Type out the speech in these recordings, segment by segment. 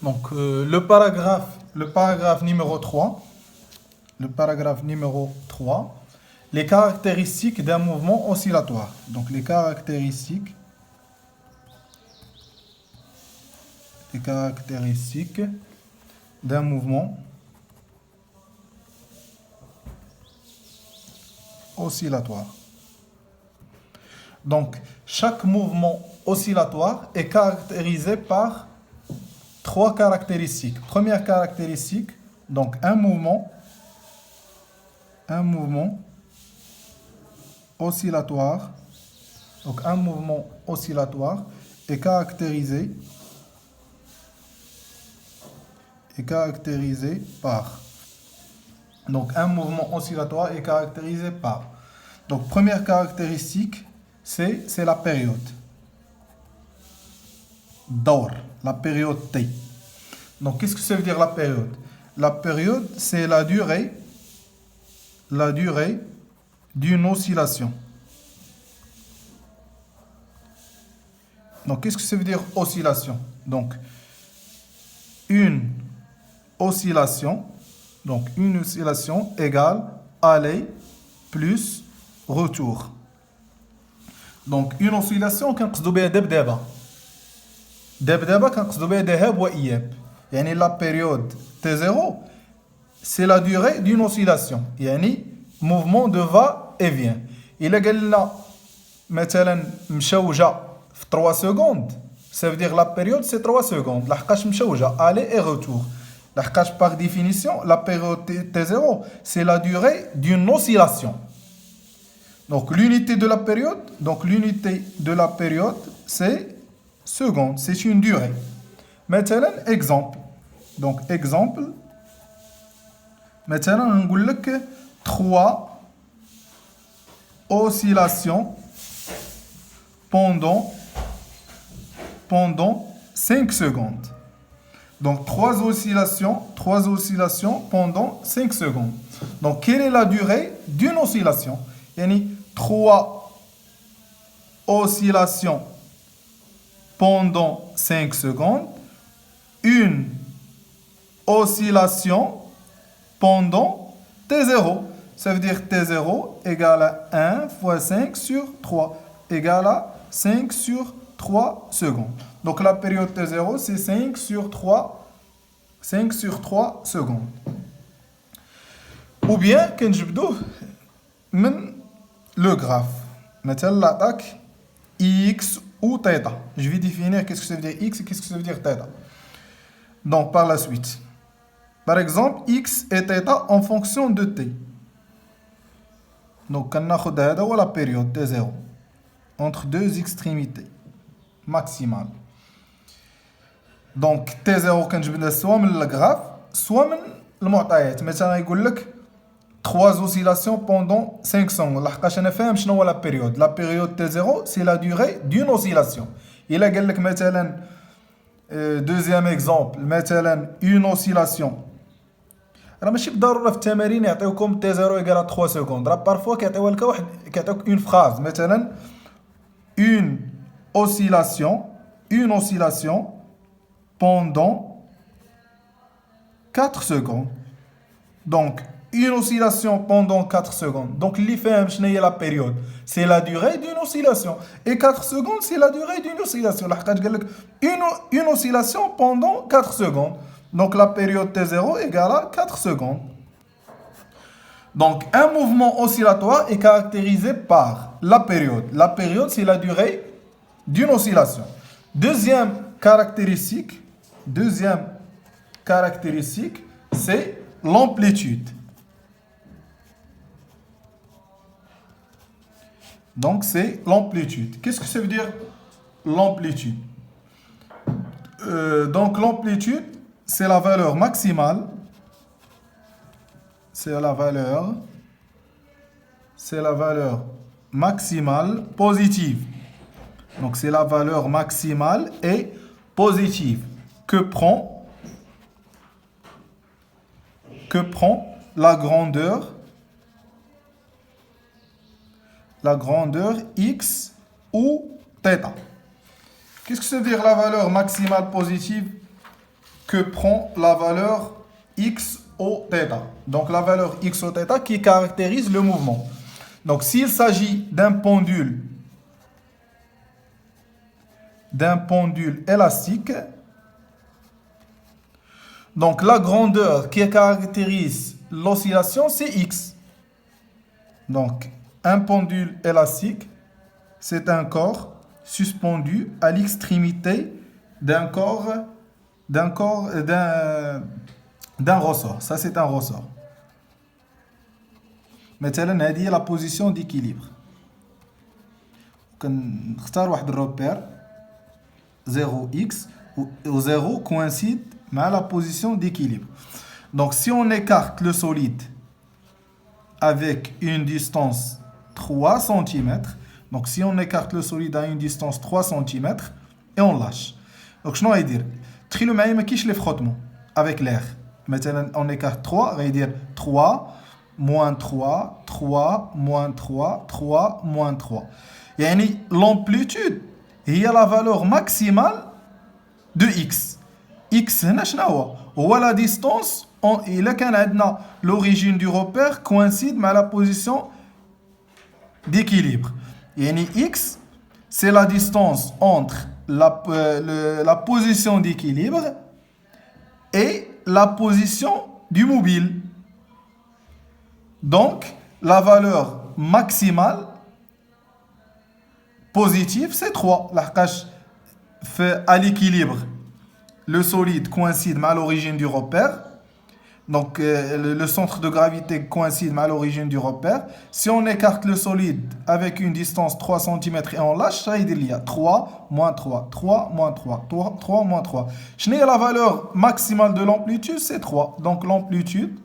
Donc, le paragraphe numéro 3. Le paragraphe numéro 3. Les caractéristiques d'un mouvement oscillatoire. Donc, les caractéristiques d'un mouvement oscillatoire. Donc, chaque mouvement oscillatoire est caractérisé par trois caractéristiques. Première caractéristique, donc un mouvement oscillatoire. Donc, un mouvement oscillatoire est caractérisé par. Donc, un mouvement oscillatoire est caractérisé par. Donc, première caractéristique, c'est la période. Daur, la période T. Donc, qu'est-ce que ça veut dire la période? La période, c'est la durée d'une oscillation. Donc, qu'est-ce que ça veut dire oscillation? Donc, une oscillation égale aller plus retour. Donc, une oscillation كنقصدوا بها دبدبة كنقصدوا بها ذهاب وإياب. يعني la période T0 c'est la durée d'une oscillation. يعني mouvement de va et vient. إلا قال لنا مثلا مشوجة في 3 secondes, ça veut dire la période c'est 3 secondes. لحقاش مشوجة aller et retour. لحقاش par définition la période T0 c'est la durée d'une oscillation. Donc l'unité de la période, c'est seconde, c'est une durée. Maintenant, exemple. Donc exemple, maintenant on va dire 3 oscillations pendant 5 secondes. Donc 3 oscillations pendant 5 secondes. Donc quelle est la durée d'une oscillation? Yani 3 oscillations pendant 5 secondes, une oscillation pendant T0. Ça veut dire T0 égale à 1 fois 5 sur 3 égale à 5 sur 3 secondes. Donc la période T0 c'est 5 sur 3 secondes. Ou bien quand je le graphe. Maintenant, l'attaque X ou θ. Je vais définir qu'est-ce que ça veut dire X et qu'est-ce que ça veut dire θ. Donc, par la suite. Par exemple, X et θ en fonction de T. Donc, on a la période T0 entre deux extrémités maximales. Donc, T0 quand je vais soit le graphe, soit le معطيات. Maintenant, il dit 3 oscillations pendant 5 secondes. لحقاش انا فاهم شنو هو لا période. La période T0 c'est la durée d'une oscillation. إلا قال لك مثلا deuxième exemple مثلا une oscillation. راه ماشي بالضروره في التمارين يعطيوكم T0 égale 3 secondes. راه parfois كيعطيوها لك كيعطيوك une phrase مثلا une oscillation pendant 4 secondes. Donc une oscillation pendant 4 secondes. Donc, la période, c'est la durée d'une oscillation. Et 4 secondes, c'est la durée d'une oscillation. Une oscillation pendant 4 secondes. Donc, la période T0 égale à 4 secondes. Donc, un mouvement oscillatoire est caractérisé par la période. La période, c'est la durée d'une oscillation. Deuxième caractéristique, c'est l'amplitude. Donc, c'est l'amplitude. Qu'est-ce que ça veut dire l'amplitude? Donc, l'amplitude, c'est la valeur maximale. C'est la valeur maximale positive. Donc, c'est la valeur maximale et positive que prend la grandeur x ou θ. Qu'est-ce que ça veut dire la valeur maximale positive que prend la valeur x au θ. Donc la valeur x au θ qui caractérise le mouvement. Donc s'il s'agit d'un pendule élastique, donc la grandeur qui caractérise l'oscillation, c'est x. Donc un pendule élastique, c'est un corps suspendu à l'extrémité d'un ressort. Ça, c'est un ressort. Maintenant, هذه هي la position d'équilibre. نختار واحد الربير 0x où 0 coïncide avec la position d'équilibre. Donc, si on écarte le solide avec une distance 3 cm, donc si on écarte le solide à une distance 3 cm et on lâche. Donc, je vais dire, تخيلوا معايا ما كاينش لي frottements avec l'air. Maintenant, on écarte 3, on va dire 3, moins 3, 3, moins 3, 3, moins 3. يعني l'amplitude هي la valeur maximale de x. x هنا شنو هو la distance إلا كان عندنا l'origine du repère coïncide مع la position d'équilibre. يعني x c'est la distance entre la position d'équilibre et la position du mobile. Donc, la valeur maximale positive, c'est 3. À l'équilibre, le solide coïncide avec l'origine du repère. Donc, le centre de gravité coïncide avec l'origine du repère. Si on écarte le solide avec une distance 3 cm et on lâche, ça il y a 3, moins 3, 3, moins 3, 3, 3, moins 3. La valeur maximale de l'amplitude, c'est 3. Donc, l'amplitude,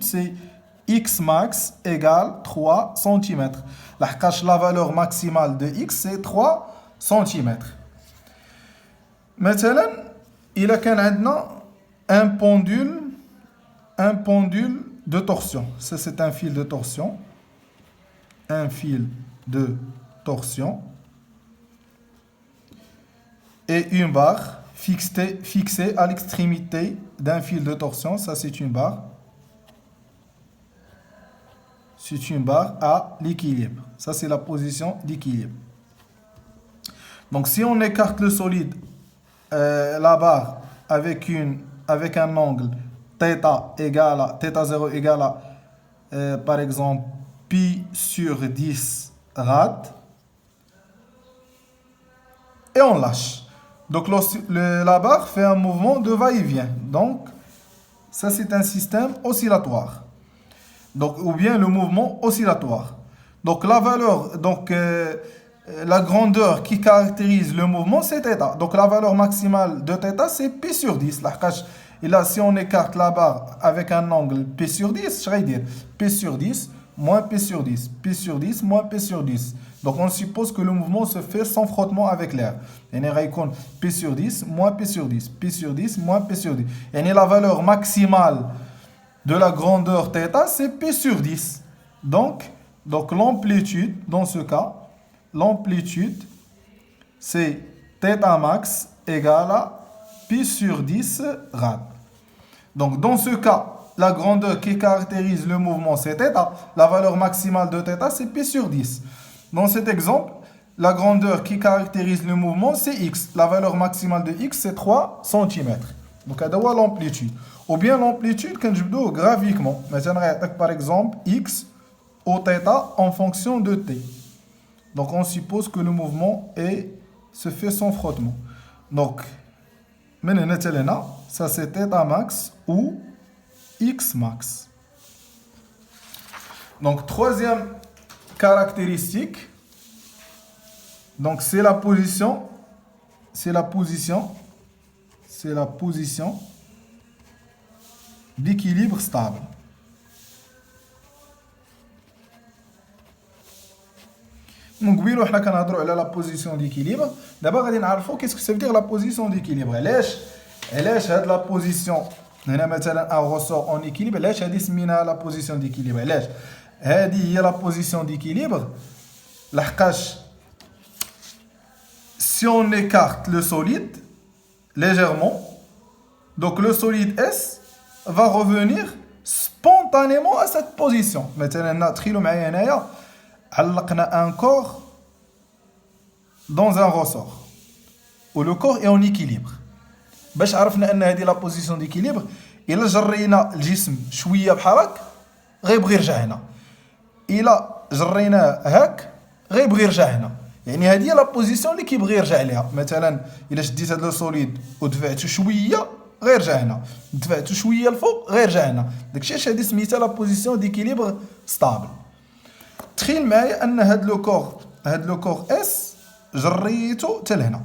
c'est x max égale 3 cm. La valeur maximale de x, c'est 3 cm. Maintenant, il y a un pendule de torsion. Ça, c'est un fil de torsion. Un fil de torsion. Et une barre fixée à l'extrémité d'un fil de torsion. Ça, c'est une barre. C'est une barre à l'équilibre. Ça, c'est la position d'équilibre. Donc, si on écarte le solide, la barre avec un angle θ0 égale à, par exemple, pi sur 10 rad, et on lâche. Donc, la barre fait un mouvement de va-et-vient. Donc, ça, c'est un système oscillatoire. Donc, ou bien le mouvement oscillatoire. Donc, la valeur, la grandeur qui caractérise le mouvement, c'est θ. Donc, la valeur maximale de θ, c'est pi sur 10. Et là, si on écarte la barre avec un angle pi sur 10, je vais dire pi sur 10 moins pi sur 10, pi sur 10 moins pi sur 10. Donc, on suppose que le mouvement se fait sans frottement avec l'air. Et on a pi sur 10 moins pi sur 10, pi sur 10 moins pi sur 10. Et la valeur maximale de la grandeur θ, c'est pi sur 10. Donc l'amplitude, dans ce cas, l'amplitude, c'est θ max égale à pi sur 10 rad. Donc, dans ce cas, la grandeur qui caractérise le mouvement, c'est θ. La valeur maximale de θ, c'est pi sur 10. Dans cet exemple, la grandeur qui caractérise le mouvement, c'est x. La valeur maximale de x, c'est 3 cm. Donc, c'est l'amplitude. Ou bien l'amplitude, quand je veux graphiquement. Par exemple, x au θ en fonction de t. Donc, on suppose que le mouvement se fait sans frottement. Donc, maintenant, ça c'est θ max ou x max. Donc, troisième caractéristique, donc c'est la position d'équilibre stable. Donc, قبيلو حنا كنهضروا على la position d'équilibre. دابا غادي نعرفوا qu'est-ce que ça veut dire la position d'équilibre. علاش هاد la position هنا مثلا un ressort en équilibre علاش هذه سميناها la position d'équilibre. علاش هذه هي la position d'équilibre لحقاش si on écarte le solide légèrement, donc le solide S va revenir spontanément à cette position. Maintenant, تخيلوا معايا هنايا علقنا un corps dans un ressort où le corps est en équilibre. باش عرفنا ان هذه لا بوزيسيون ديكيليبر الا جرينا الجسم شويه بحال هكا غيبغي يرجع هنا. الا جريناه هاك غيبغي يرجع هنا. يعني هذه هي لا بوزيسيون اللي كيبغي يرجع ليها. مثلا الا شديت هذا لو سوليد ودفعته شويه غيرجع هنا، دفعته شويه الفوق غيرجع هنا. داكشي علاش هذه سميتها لا بوزيسيون ديكيليبر ستابل. تخيل معايا ان هاد لو كور اس جريته حتى لهنا،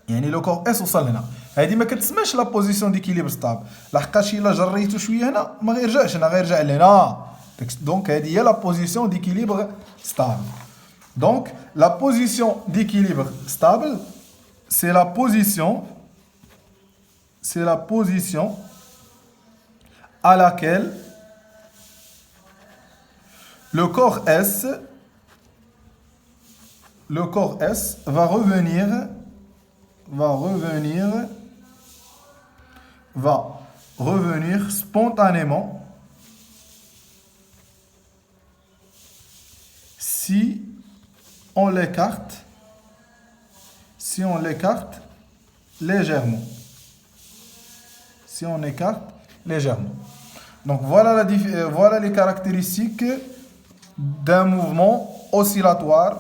يعني لو كور اس وصل هنا. هذه ما كتسماش لا بوزيسيون ديكيليبر ستابل، لحقاش الا جريته شويه هنا ما غيرجعش هنا، غيرجع لهنا. دونك هذه هي لا بوزيسيون ديكيليبر ستابل. Donc, la position d'équilibre stable, c'est la position à laquelle le corps S va revenir spontanément si on l'écarte légèrement. Si on écarte légèrement. Donc voilà les caractéristiques d'un mouvement oscillatoire